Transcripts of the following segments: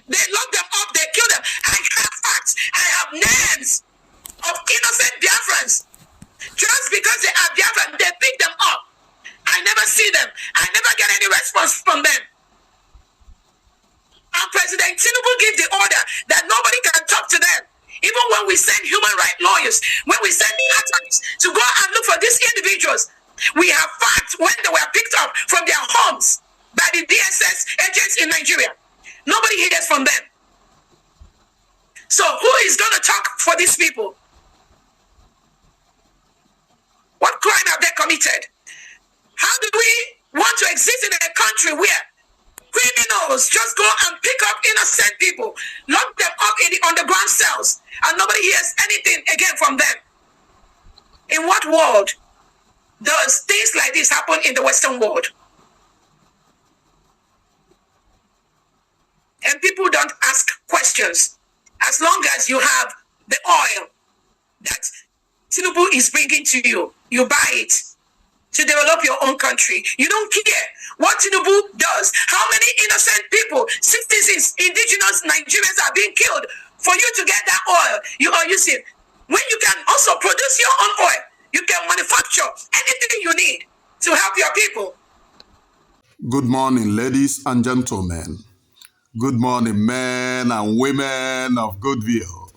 They lock them up, they kill them. I have facts. I have names of innocent Biafrans. Just because they are Biafran, they pick them up. I never see them. I never get any response from them. And President Tinubu gave the order that nobody can talk to them. Even when we send human rights lawyers, when we send attorneys to go and look for these individuals, we have facts when they were picked up from their homes by the DSS agents in Nigeria. Nobody hears from them. So who is going to talk for these people? What crime have they committed? How do we want to exist in a country where criminals just go and pick up innocent people, lock them up in the underground cells, and nobody hears anything again from them? In what world does things like this happen in the Western world? And people don't ask questions. As long as you have the oil that Tinubu is bringing to you, you buy it to develop your own country. You don't care what Tinubu does. How many innocent people, citizens, indigenous Nigerians are being killed for you to get that oil? You see, when you can also produce your own oil, you can manufacture anything you need to help your people. Good morning, ladies and gentlemen. Good morning, men and women of Goodwill.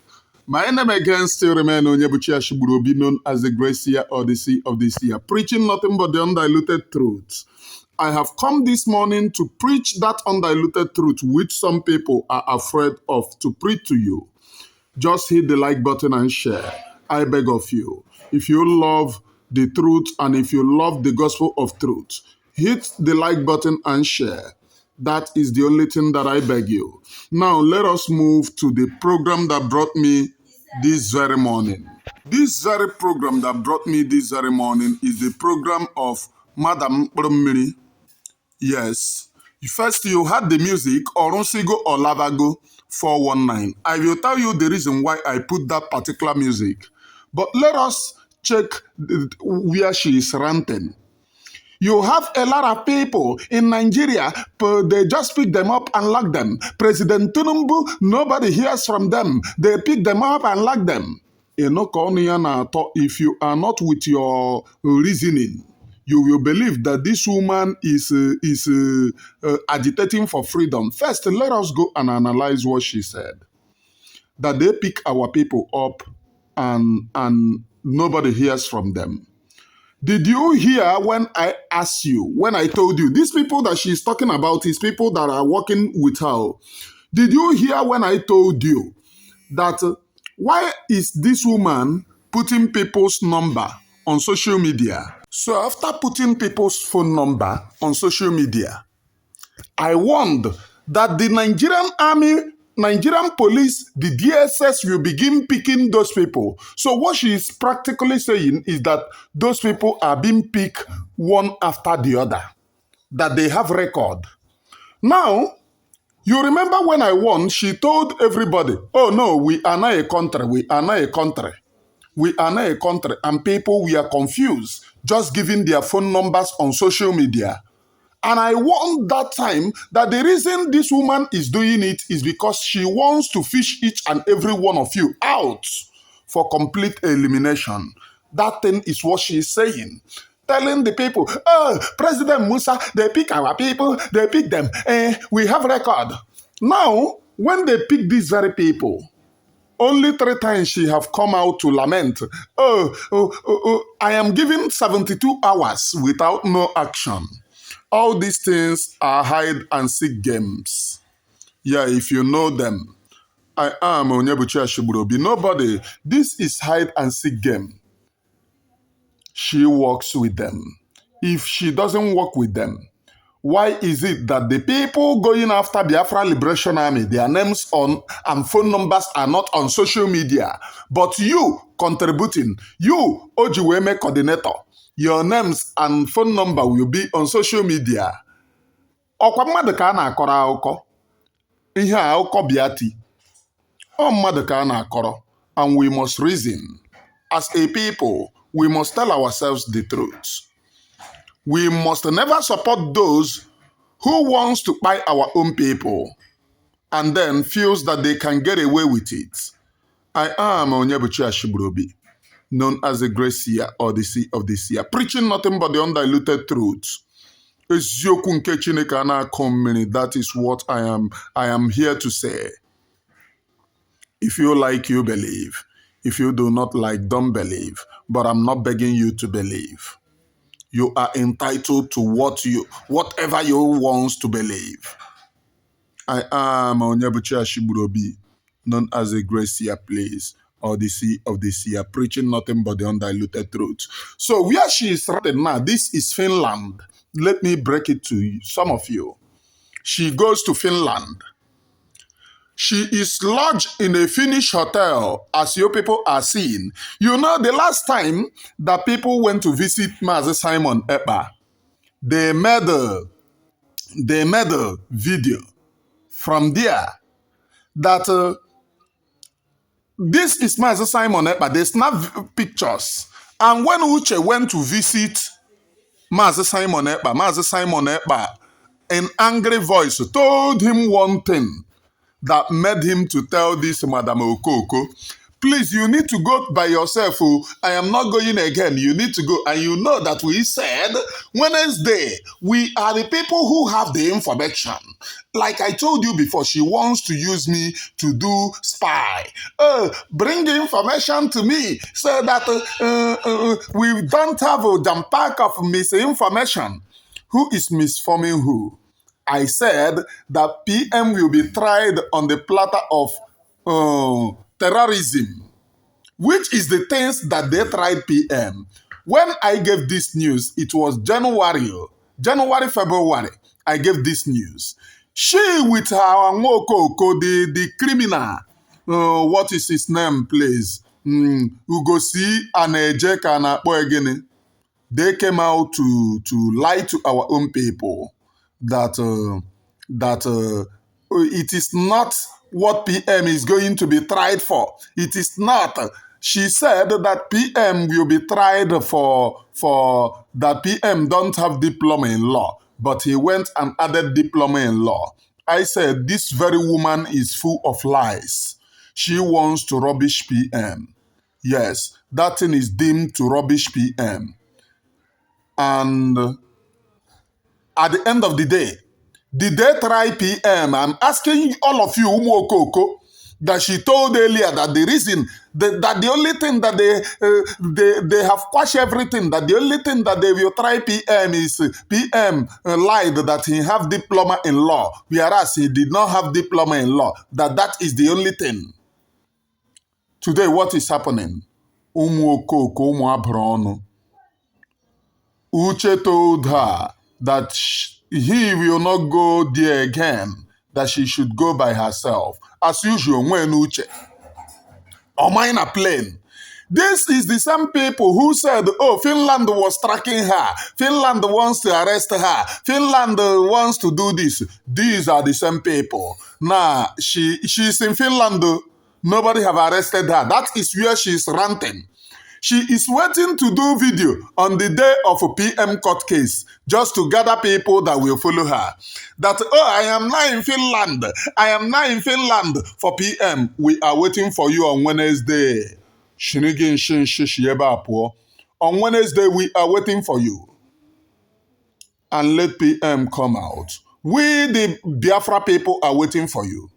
My name again still remains Onyebuchi Ashigburobi, known as the Grace or the Sea of this year, preaching nothing but the undiluted truth. I have come this morning to preach that undiluted truth which some people are afraid of to preach to you. Just hit the like button and share. I beg of you. If you love the truth and if you love the gospel of truth, hit the like button and share. That is the only thing that I beg you. Now, let us move to the program that brought me this very morning. This very program that brought me this very morning is the program of Madam Bromiri. Yes. First, you had the music, Orunsigo or Lavago 419. I will tell you the reason why I put that particular music. But let us check where she is ranting. You have a lot of people in Nigeria, they just pick them up and lock them. President Tinubu, nobody hears from them. They pick them up and lock them. If you are not with your reasoning, you will believe that this woman is agitating for freedom. First, let us go and analyze what she said. That they pick our people up and nobody hears from them. Did you hear when I asked you, when I told you, these people that she's talking about is people that are working with her? Did you hear when I told you that why is this woman putting people's number on social media? So after putting people's phone number on social media, I warned that the Nigerian army, Nigerian police, the DSS will begin picking those people. So what she is practically saying is that those people are being picked one after the other, that they have record. Now, you remember when I won, she told everybody, oh no, we are not a country, we are not a country. We are not a country, and people were confused, just giving their phone numbers on social media. And I warned that time that the reason this woman is doing it is because she wants to fish each and every one of you out for complete elimination. That thing is what she is saying. Telling the people, oh, President Musa, they pick our people, they pick them. We have record. Now, when they pick these very people, only 3 times she have come out to lament. I am given 72 hours without no action. All these things are hide and seek games. Yeah, if you know them. I am Onyebuchi Ashigburobi. Nobody. This is hide and seek game. She works with them. If she doesn't work with them, why is it that the people going after the Biafra Liberation Army, their names on and phone numbers are not on social media, but you contributing, you Ojiweme coordinator, your names and phone number will be on social media. Ọkwa mmadụ ka a na-akọrọ akụkọ. Ihe a akụkọ bịati. Ọ mmadụ ka a na-akọrọ. And we must reason. As a people, we must tell ourselves the truth. We must never support those who wants to buy our own people. and then feels that they can get away with it. I am Onyebuchi Ashibrobi, known as the Grace Seer or the Sea of the Seer, preaching nothing but the undiluted truth. Eziokwu nke Chineke ana-akọ mmiri. That is what I am here to say. If you like, you believe. If you do not like, don't believe. But I'm not begging you to believe. You are entitled to whatever you want to believe. I am Onyebuchi Ashibrobi, known as a Grace Seer, please, or the Sea of the Seer, preaching nothing but the undiluted truth. So where she is started now, this is Finland. Let me break it to you, some of you. She goes to Finland. She is lodged in a Finnish hotel, as you people are seeing. You know, the last time that people went to visit Mazi SIMON EKPA, they made a video from there that this is Mazi SIMON EKPA. They snap pictures. And when Uches went to visit Mazi SIMON EKPA, in angry voice, told him one thing that made him to tell this Madam Okoko, please, you need to go by yourself. Oh, I am not going again. You need to go. And you know that we said Wednesday, we are the people who have the information. Like I told you before, she wants to use me to do spy. Bring the information to me so that we don't have a jam pack of misinformation. Who is misforming who? I said that PM will be tried on the platter of terrorism, which is the things that they tried PM. When I gave this news, it was January, February, I gave this news. She with her Ngokoko, the criminal, what is his name, please? Ugosi and Ejeka and Akpoegene. They came out to lie to our own people that it is not what PM is going to be tried for. It is not. She said that PM will be tried for that PM don't have diploma in law, but he went and added diploma in law. I said this very woman is full of lies. She wants to rubbish PM. Yes, that thing is deemed to rubbish PM. And at the end of the day, did they try PM? I'm asking all of you, Umokoko, that she told earlier that the reason, that the only thing that they have quashed everything, that the only thing that they will try PM is PM lied that he have diploma in law, whereas he did not have diploma in law, that is the only thing. Today, what is happening? Umokoko, Umuabrono. Uche told her that he will not go there again, that she should go by herself. As usual, when Uche, or mine a plane. This is the same people who said, oh, Finland was tracking her. Finland wants to arrest her. Finland wants to do this. These are the same people. Now, she's in Finland. Nobody have arrested her. That is where she's ranting. She is waiting to do video on the day of a PM court case just to gather people that will follow her. That, oh, I am now in Finland. I am now in Finland for PM. We are waiting for you on Wednesday. On Wednesday, we are waiting for you. And let PM come out. We, the Biafra people, are waiting for you.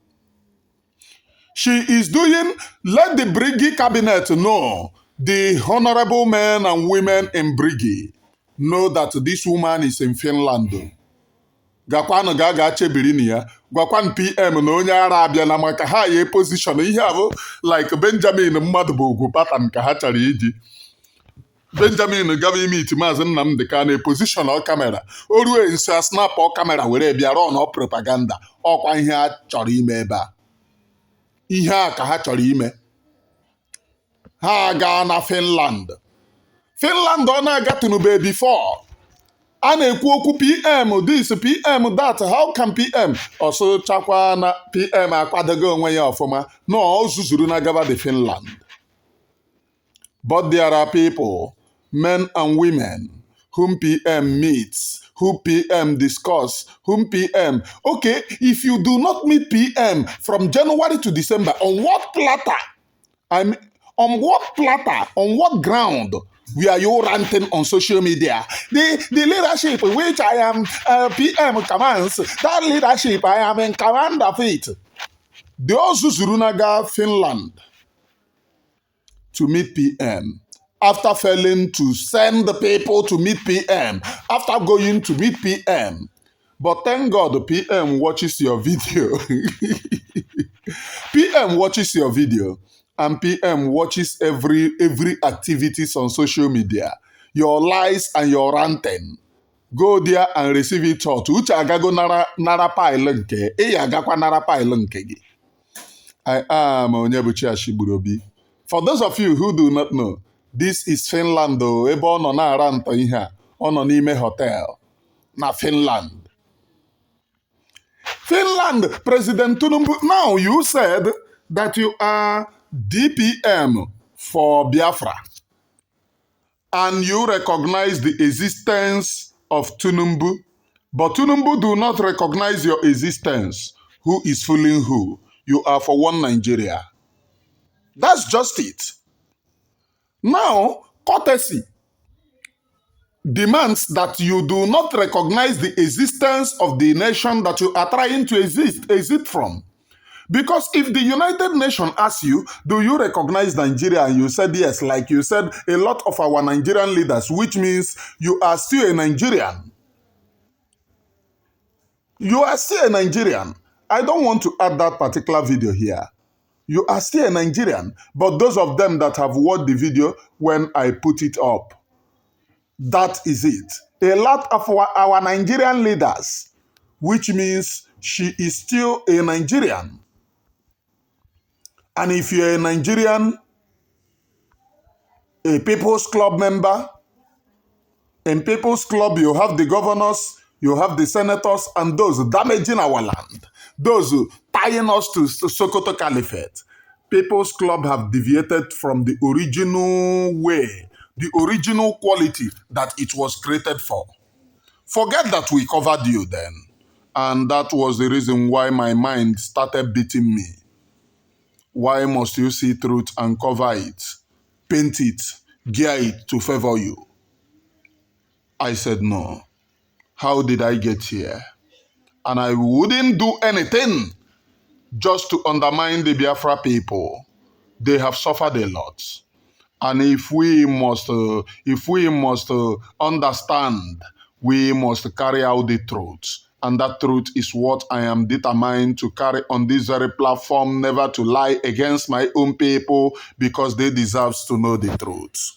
She is doing, let the Briggy cabinet know, the honorable men and women in Briggy know that this woman is in Finland. Gakwan gaga chebiri ya. Gwakwan PM na onye ara abịa na maka ha ye position ihe ahụ like Benjamin Mmadụbogwu pattern ka ha chara iji. Benjamin gava meet Maazị Nnamdi Kanu position ọ kamera. O ruo nso snap ọ kamera were bịa run ọ propaganda. Ọkwa ihe a chọrọ ime ebe a. Ihe a ka ha chọrọ ime. Ha gaa na Finland. Finland ọ na-agatunube before. A na-ekwu okwu PM this, PM that. How can PM? Ọsọ chakwa na PM akwadogo onwe ya ọfụma. No, ọ zuzuru na gaba the Finland. But there are people, men and women, whom PM meets who PM discuss, whom PM. Okay, if you do not meet PM from January to December, on what platter? On what platter? On what ground? Are you ranting on social media? The leadership which I am PM commands, that leadership I am in command of it. They also Zurunaga, Finland, to meet PM. After failing to send the people to meet PM, after going to meet PM. But thank God the PM watches your video. PM watches your video, and PM watches every activities on social media. Your lies and your ranting. Go there and receive it all. Uche agago nara pile nke. Agakwa nara pile nke gị. I am Onyebuchi Ashiburobi. For those of you who do not know, this is Finland though. Ebe ọ nọ na-ara ntọ ihe a, ọ nọ n'ime hotel na Finland. Finland, President Tinubu. Now you said that you are DPM for Biafra, and you recognize the existence of Tinubu, but Tinubu do not recognize your existence. Who is fooling who? You are for one Nigeria. That's just it. Now, courtesy demands that you do not recognize the existence of the nation that you are trying to exit from. Because if the United Nations asks you, do you recognize Nigeria? And you said yes, like you said, a lot of our Nigerian leaders, which means you are still a Nigerian. You are still a Nigerian. I don't want to add that particular video here. You are still a Nigerian. But those of them that have watched the video when I put it up, that is it. A lot of our Nigerian leaders, which means she is still a Nigerian. And if you're a Nigerian, a People's Club member, in People's Club you have the governors, you have the senators, and those damaging our land, those tying us to Sokoto Caliphate. People's Club have deviated from the original way, the original quality that it was created for. Forget that we covered you then. And that was the reason why my mind started beating me. Why must you see truth and cover it, paint it, gear it to favor you? I said no. How did I get here? And I wouldn't do anything just to undermine the Biafra people. They have suffered a lot. And if we must understand, we must carry out the truth. And that truth is what I am determined to carry on this very platform, never to lie against my own people, because they deserve to know the truth.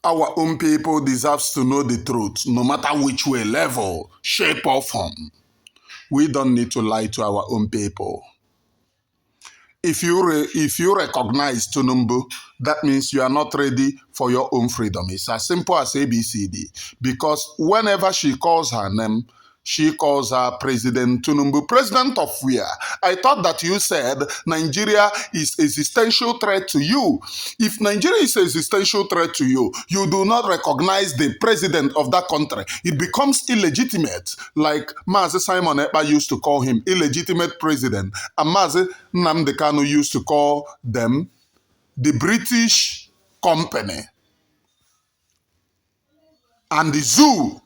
Our own people deserves to know the truth, no matter which way, level, shape, or form. We don't need to lie to our own people. If you recognize Tinubu, that means you are not ready for your own freedom. It's as simple as ABCD. Because whenever she calls her name, she calls her President Tinubu. President of where? I thought that you said Nigeria is existential threat to you. If Nigeria is an existential threat to you, you do not recognize the president of that country. It becomes illegitimate, like Mazi SIMON EKPA used to call him, illegitimate president. And Mazi Nnamdi Kanu used to call them the British company and the zoo.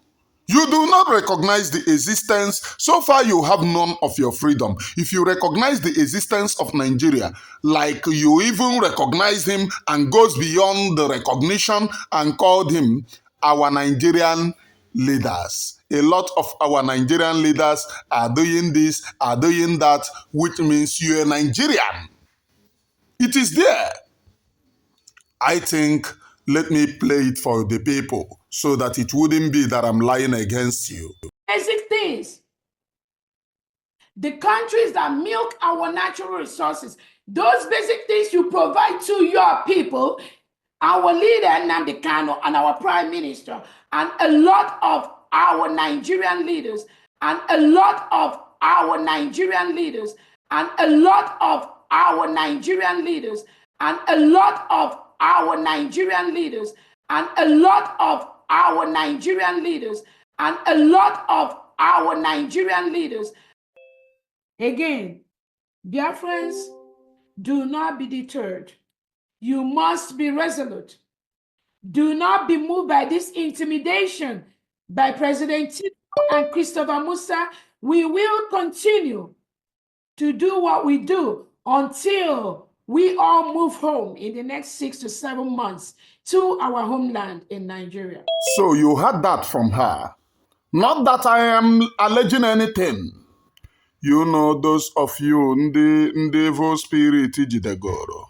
You do not recognize the existence. So far, you have none of your freedom. If you recognize the existence of Nigeria, like you even recognize him and goes beyond the recognition and called him our Nigerian leaders. A lot of our Nigerian leaders are doing this, are doing that, which means you're a Nigerian. It is there. I think, let me play it for the people so that it wouldn't be that I'm lying against you. Basic things. The countries that milk our natural resources, those basic things you provide to your people, our leader, Nnamdi Kanu, and our prime minister, and a lot of our Nigerian leaders, and a lot of our Nigerian leaders, and a lot of our Nigerian leaders, and a lot of our Nigerian leaders, and a lot of our Nigerian leaders, And a lot of our Nigerian leaders, again, Biafrans, do not be deterred. You must be resolute. Do not be moved by this intimidation by President Tinubu and Christopher Musa. We will continue to do what we do until we all move home in the next 6 to 7 months to our homeland in Nigeria. So you heard that from her. Not that I am alleging anything. You know, those of you in the evil spirit jidegoro.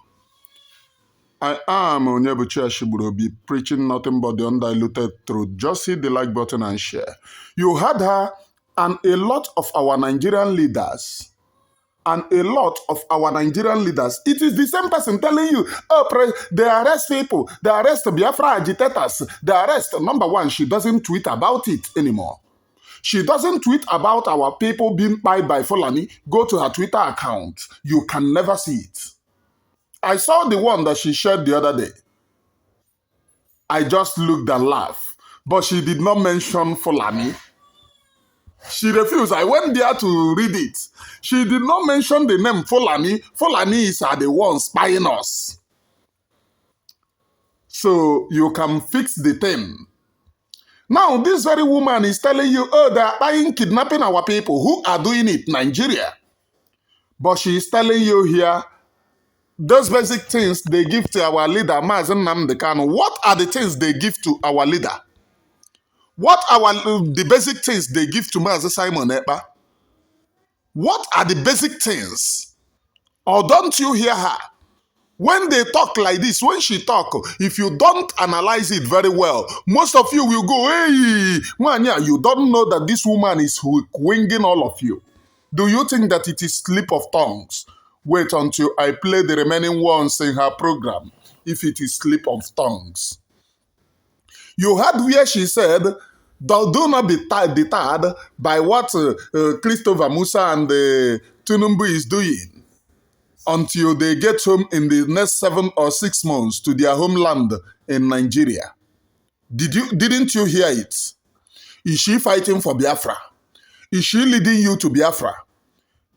I am Onyebuchi Ashigburobi, preaching nothing but the undiluted truth. Just hit the like button and share. You heard her and a lot of our Nigerian leaders. It is the same person telling you, oh, they arrest people, they arrest Biafra agitators, they arrest. Number one, she doesn't tweet about it anymore. She doesn't tweet about our people being spied by Fulani. Go to her Twitter account. You can never see it. I saw the one that she shared the other day. I just looked and laughed. But she did not mention Fulani. She refused. I went there to read it. She did not mention the name Fulani. Fulanis are the ones spying us. So you can fix the thing. Now, this very woman is telling you, oh, they are buying, kidnapping our people. Who are doing it? Nigeria. But she is telling you here, those basic things they give to our leader, Mazi Nnamdi Kanu. What are the things they give to our leader? What are the basic things they give to Mazi Simon EKPA? What are the basic things? Or don't you hear her? When they talk like this, when she talk, if you don't analyze it very well, most of you will go, hey, Manya, you don't know that this woman is winging all of you. Do you think that it is slip of tongues? Wait until I play the remaining ones in her program, if it is slip of tongues. You heard where she said, do not be deterred by what Christopher Musa and Tinubu is doing until they get home in the next 7 or 6 months to their homeland in Nigeria. Didn't you hear it? Is she fighting for Biafra? Is she leading you to Biafra?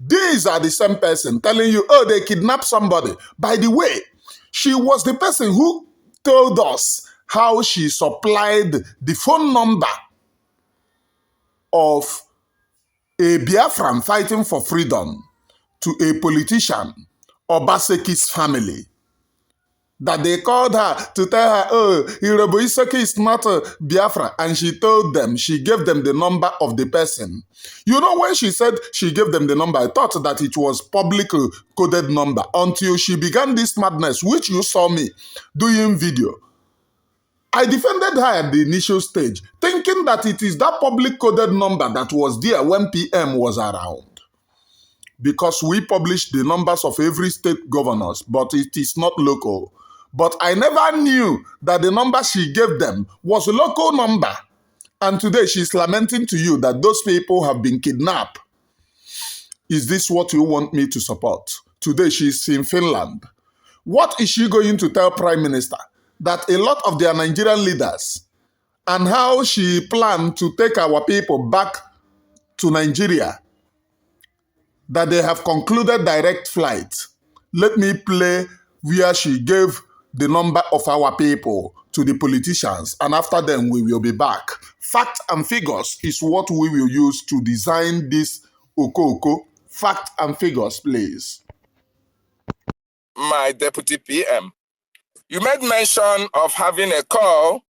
These are the same person telling you, oh, they kidnapped somebody. By the way, she was the person who told us how she supplied the phone number of a Biafran fighting for freedom to a politician, Obaseki's family. That they called her to tell her, oh, Orabuezi is not a Biafra. And she told them, she gave them the number of the person. You know, when she said she gave them the number, I thought that it was public coded number until she began this madness, which you saw me doing video. I defended her at the initial stage, thinking that it is that public coded number that was there when PM was around. Because we published the numbers of every state governors, but it is not local. But I never knew that the number she gave them was a local number. And today she's lamenting to you that those people have been kidnapped. Is this what you want me to support? Today she's in Finland. What is she going to tell Prime Minister? That a lot of their Nigerian leaders and how she planned to take our people back to Nigeria, that they have concluded direct flight. Let me play where she gave the number of our people to the politicians, and after them we will be back. Fact and figures is what we will use to design this Okoko. Fact and figures, please. My deputy PM, you made mention of having a call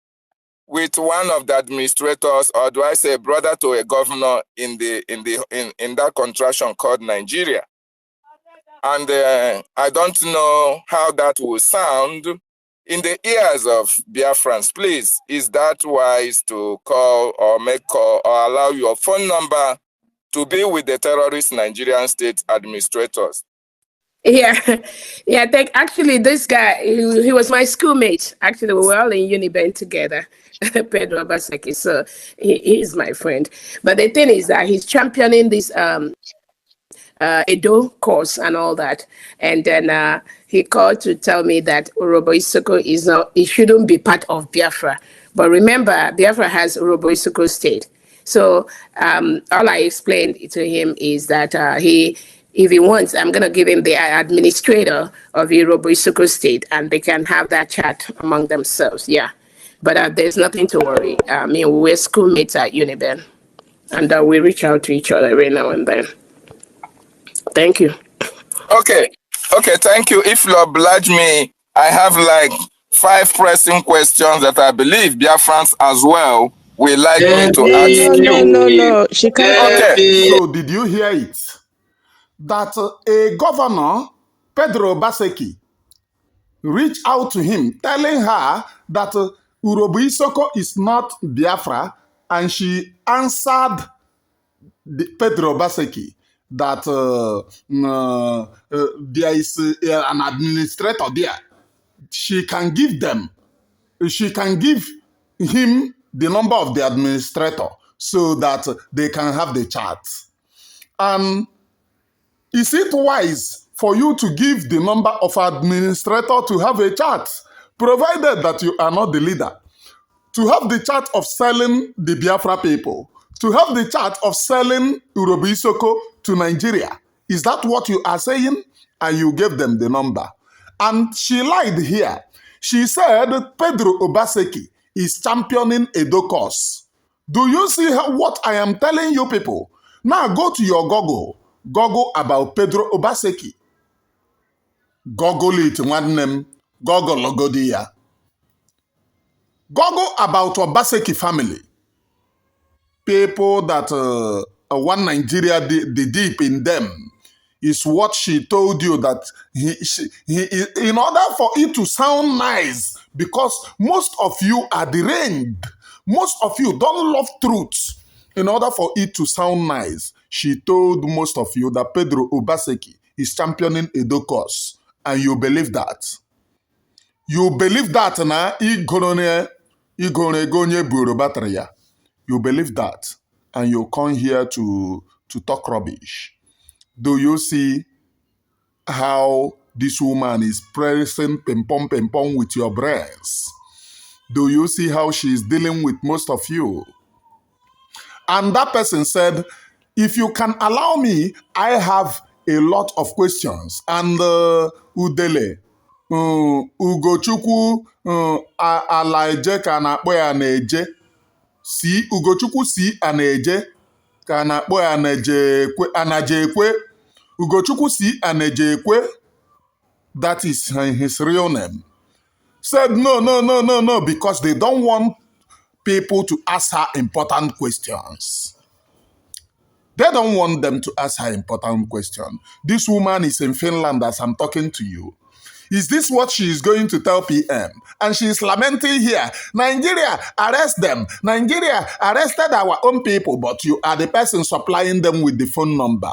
with one of the administrators, or do I say brother to a governor in that contraction called Nigeria. And I don't know how that will sound in the ears of Biafrans. Please, is that wise to call or make call or allow your phone number to be with the terrorist Nigerian state administrators? Yeah, yeah. Actually, this guy, he was my schoolmate. Actually, we were all in Uniben together, Pedro Obaseki. So he's my friend. But the thing is that he's championing this Edo course and all that. And then he called to tell me that Orabuezi it shouldn't be part of Biafra. But remember, Biafra has Orabuezi state. So all I explained to him is that if he wants, I'm going to give him the administrator of Isoko State, and they can have that chat among themselves. Yeah. But there's nothing to worry. I mean, we're schoolmates at Uniben, and we reach out to each other every now and then. Thank you. Okay, thank you. If you oblige me, I have like 5 pressing questions that I believe Biafrans as well will like me to ask you. No. She can't. Okay. So did you hear it? That a governor, Pedro Baseki, reached out to him telling her that Urobu Isoko is not Biafra, and she answered Pedro Baseki that there is an administrator there. She can give him the number of the administrator so that they can have the chat. And is it wise for you to give the number of administrator to have a chat, provided that you are not the leader? To have the chat of selling the Biafra people, to have the chat of selling Urobu Isoko to Nigeria. Is that what you are saying? And you gave them the number. And she lied here. She said Pedro Obaseki is championing Edo cause. Do you see what I am telling you people? Now go to your Google about Pedro Obaseki. Google it, one name. Google logodi ya. Google about Obaseki family. People that one Nigeria, the deep in them, is what she told you that in order for it to sound nice, because most of you are deranged, most of you don't love truth. In order for it to sound nice, she told most of you that Pedro Obaseki is championing Edo cause, and you believe that. You believe that na you believe that, and you come here to talk rubbish. Do you see how this woman is pressing ping-pong with your brains? Do you see how she is dealing with most of you? And that person said, if you can allow me, I have a lot of questions. And Udele, Ugochukwu Alaje ka na-akpọ ya na-eje. Si Ugochukwu si Anaje ka na-akpọ ya Anajekwe. Ugochukwu si Anajekwe, that is his real name. Said no, because they don't want people to ask her important questions. They don't want them to ask her important questions. This woman is in Finland as I'm talking to you. Is this what she is going to tell PM? And she is lamenting here, Nigeria, arrest them. Nigeria arrested our own people, but you are the person supplying them with the phone number.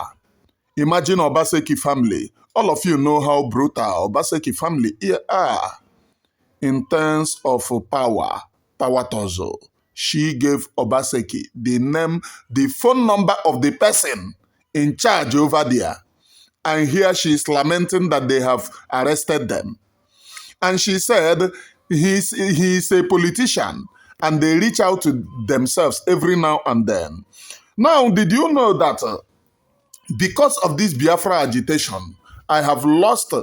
Imagine Obaseki family. All of you know how brutal Obaseki family are in terms of power tozo. She gave Obaseki the name, the phone number of the person in charge over there. And here she is lamenting that they have arrested them. And she said he's a politician, and they reach out to themselves every now and then. Now, did you know that because of this Biafra agitation, I have lost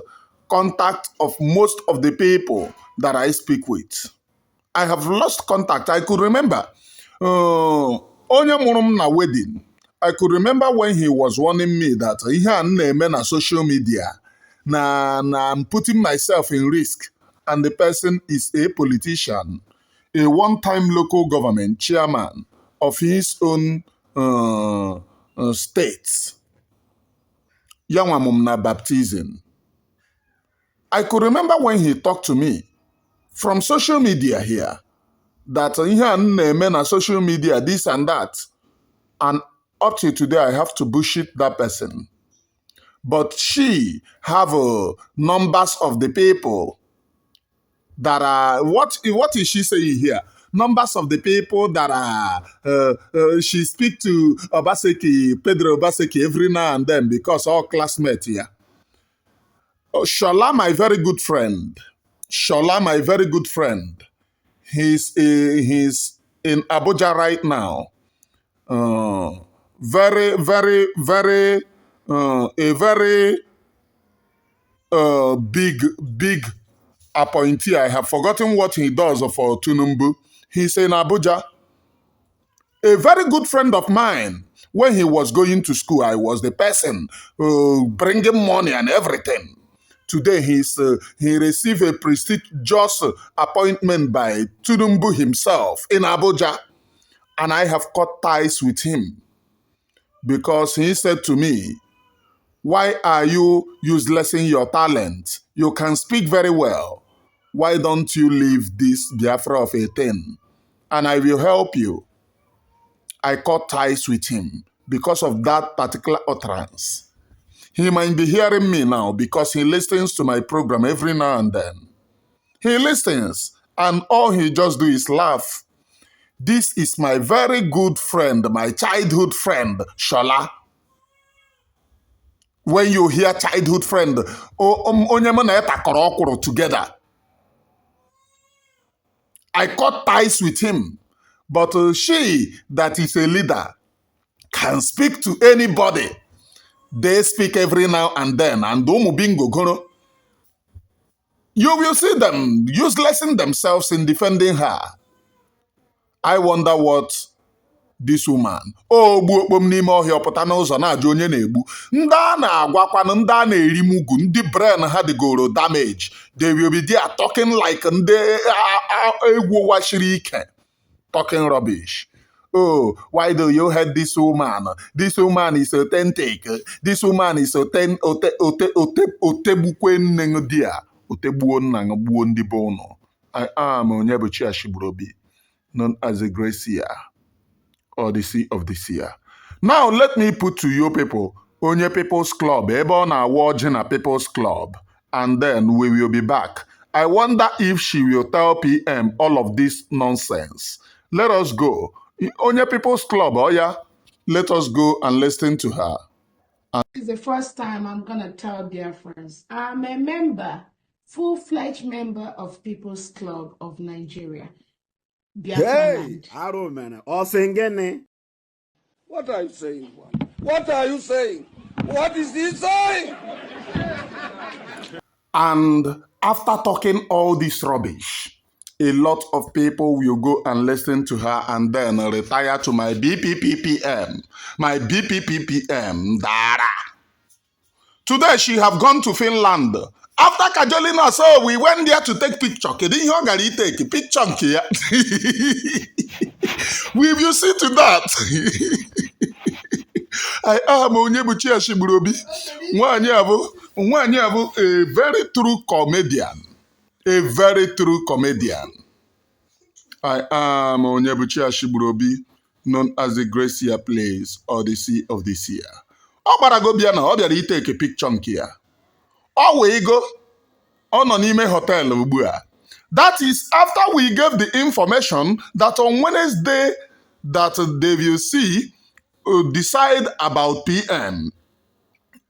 contact of most of the people that I speak with? I have lost contact. I could remember onye mụrụ m na wedding. I could remember when he was warning me that ihe a na-eme na social media na I'm putting myself in risk, and the person is a politician, a one-time local government chairman of his own state. Yanwa mum na baptism. I could remember when he talked to me from social media here that ihe a na-eme na social media, this and that. And up to today, I have to bullshit that person. But she have numbers of the people that are, what is she saying here? Numbers of the people that are, she speak to Obaseki, Pedro Obaseki every now and then because all classmates here. Shola, my very good friend. Shola, my very good friend. He's in Abuja right now. very, very, very, a very big appointee. I have forgotten what he does for Tunumbu. He's in Abuja. A very good friend of mine. When he was going to school, I was the person bringing money and everything. Today, he received a prestigious appointment by Tunumbu himself in Abuja. And I have cut ties with him because he said to me, why are you uselessing your talent? You can speak very well. Why don't you leave this Biafra of a thing? And I will help you. I cut ties with him because of that particular utterance. He might be hearing me now because he listens to my program every now and then. He listens, and all he just do is laugh. This is my very good friend, my childhood friend, Shola. When you hear childhood friend, together. I cut ties with him. But she that is a leader can speak to anybody. They speak every now and then. And you will see them uselessing themselves in defending her. I wonder what this woman. Oh, gbuo okpom n'ime ọhịa ọpụta n'ụzọ na-ajụ onye na-egbu. Ndị a na-agwakwanụ ndị a na-eri mugu, ndị brain ha dịgoro damage. They will be there talking like ndị egwu washiri ike. Talking rubbish. Oh, why do you hate this woman? This woman is authentic. This woman is otebukwe nne dia. Otebuo nna gbuo ndị be ụnọ. I am Onyebuchi Ashibrobi, known as the Gracia, or the Sea of the Seer. Now let me put to you people, Onye People's Club, ebe ọ na-awa ọjị na People's Club, and then we will be back. I wonder if she will tell PM all of this nonsense. Let us go. Onye People's Club, oh yeah, let us go and listen to her. This is the first time I'm going to tell dear friends. I'm a member, full-fledged member of People's Club of Nigeria. Hey, Aro man, Osengene. What are you saying? What are you saying? What is he saying? And after talking all this rubbish, a lot of people will go and listen to her and then retire to my BPPPM. My BPPPM. Dara. Today she have gone to Finland. After Kajolina, so we went there to take picture. Didn't you take a picture here? We will see to that. I am Onyebuchi Ashibrobi. Nwanyi a very true comedian. A very true comedian. I am Onyebuchi Ashibrobi, known as the Gracia Plays or the Sea of the Seer. Obaragobiana, obia take a picture here. Oh, we go on n'ime hotel ugbua. That is after we gave the information that on Wednesday that they will see decide about PM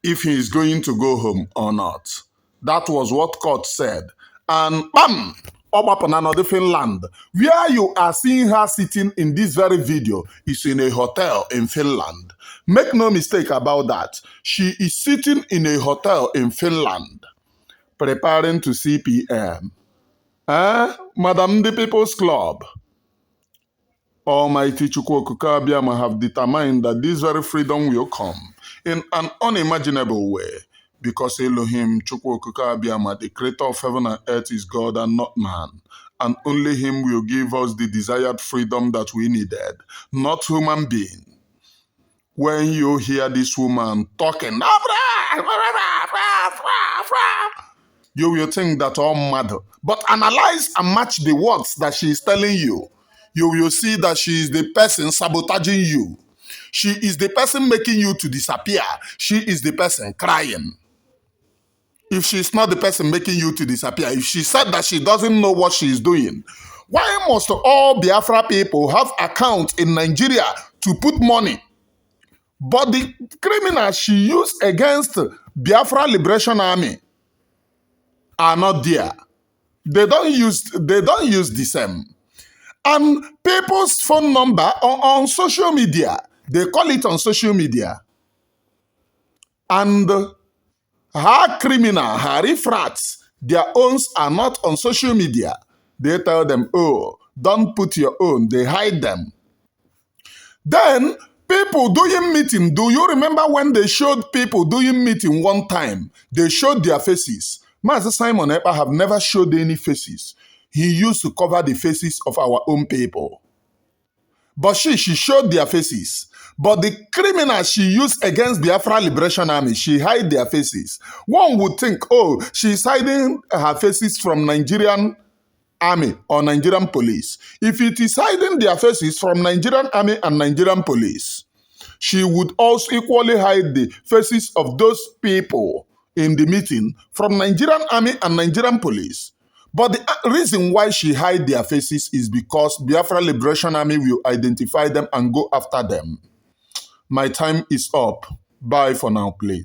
if he is going to go home or not. That was what court said. And bam! Another Finland. Where you are seeing her sitting in this very video is in a hotel in Finland. Make no mistake about that. She is sitting in a hotel in Finland, preparing to see PM. Madam the People's Club. Almighty Chukwuokike Abiama have determined that this very freedom will come in an unimaginable way, because Elohim Chukwuokike Abiama, the creator of heaven and earth, is God and not man, and only him will give us the desired freedom that we needed, not human being. When you hear this woman talking, you will think that all mad. But analyze and match the words that she is telling you. You will see that she is the person sabotaging you. She is the person making you to disappear. She is the person crying. If she's not the person making you to disappear, if she said that she doesn't know what she is doing, why must all Biafra people have accounts in Nigeria to put money? But the criminals she used against Biafra Liberation Army are not there. They don't use the same. And people's phone number on social media, They call it on social media. And her criminal, her refrats, their owns are not on social media. They tell them, oh, don't put your own. They hide them. Then, people doing meeting. Do you remember when they showed people doing meeting one time? They showed their faces. Mazi Simon EKPA have never showed any faces. He used to cover the faces of our own people. But she showed their faces. But the criminals she used against the Biafra Liberation Army, she hid their faces. One would think, oh, she's hiding her faces from Nigerian Army or Nigerian police. If it is hiding their faces from Nigerian Army and Nigerian police, she would also equally hide the faces of those people in the meeting from Nigerian Army and Nigerian police. But the reason why she hide their faces is because Biafra Liberation Army will identify them and go after them. My time is up. Bye for now, please.